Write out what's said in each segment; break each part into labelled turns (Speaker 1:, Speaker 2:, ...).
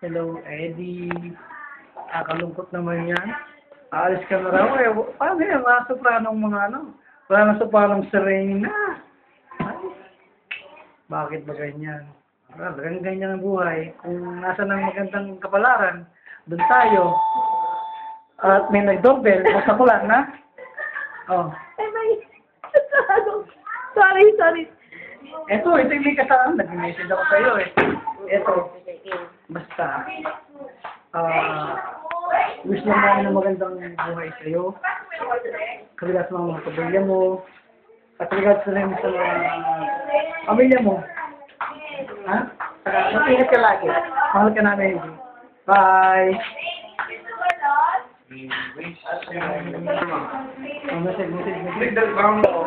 Speaker 1: Hello, Eddie. Kalungkot naman yan. Aalis ka na raw eh. Paano yan? Wala sopranong mga ano? Wala na sopranong Serena. Ay, bakit ba ganyan? Ganyan ang buhay. Kung nasa ng magandang kapalaran, doon tayo. At may nag-doorbell. Basta ko lang, na? Oh.
Speaker 2: Ay, may... Sorry.
Speaker 1: Ito yung may kasama. Nag-message ako sa'yo eh. Ito. Basta. Wish lang namin ng magandang buhay sa'yo. Kabila sa mga pamilya mo. At regard sa rin sa mga pamilya mo. Ha? Mag-ingat ka lagi. Mahal ka namin. Bye!
Speaker 3: Message ba mo?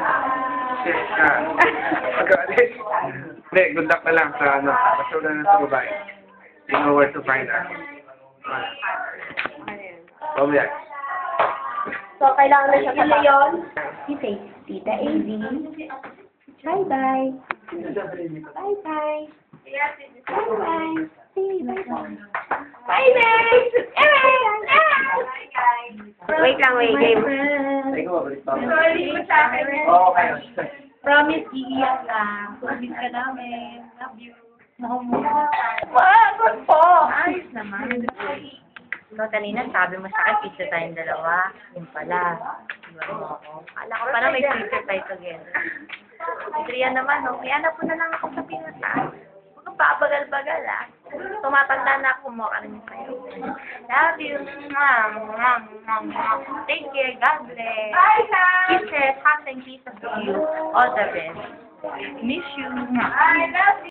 Speaker 3: Pagkaalis. Hindi, good luck na lang sa ano. Basta wala na sa babae. You know where to find her. Pabiyag.
Speaker 2: So, kailangan na siya sa yun. You say, Tita AV. Bye-bye. Bye-bye. Bye-bye. Say bye-bye. Bye-bye! Wait lang, wait. Sorry sa akin.
Speaker 1: Okay.
Speaker 2: Promise, iiyak lang. Promise ka namin. Love you. Wow, good po. Ayos naman.
Speaker 4: So, kanina sabi mo sa akin, picture tayong dalawa. Yun pala. Iwan mo ako. Akala ko pala may picture tayo together. Adrian naman, no? Iyanap po na lang ako sa pinuntahan. Huwag kang pabagal-bagal, ah. Tumatanda na ako mo ka rin sa'yo. Love you. Take care. God bless.
Speaker 2: Bye, Sam.
Speaker 4: Kisses, hugs and kisses to you. All the best. Miss you.
Speaker 2: I love you.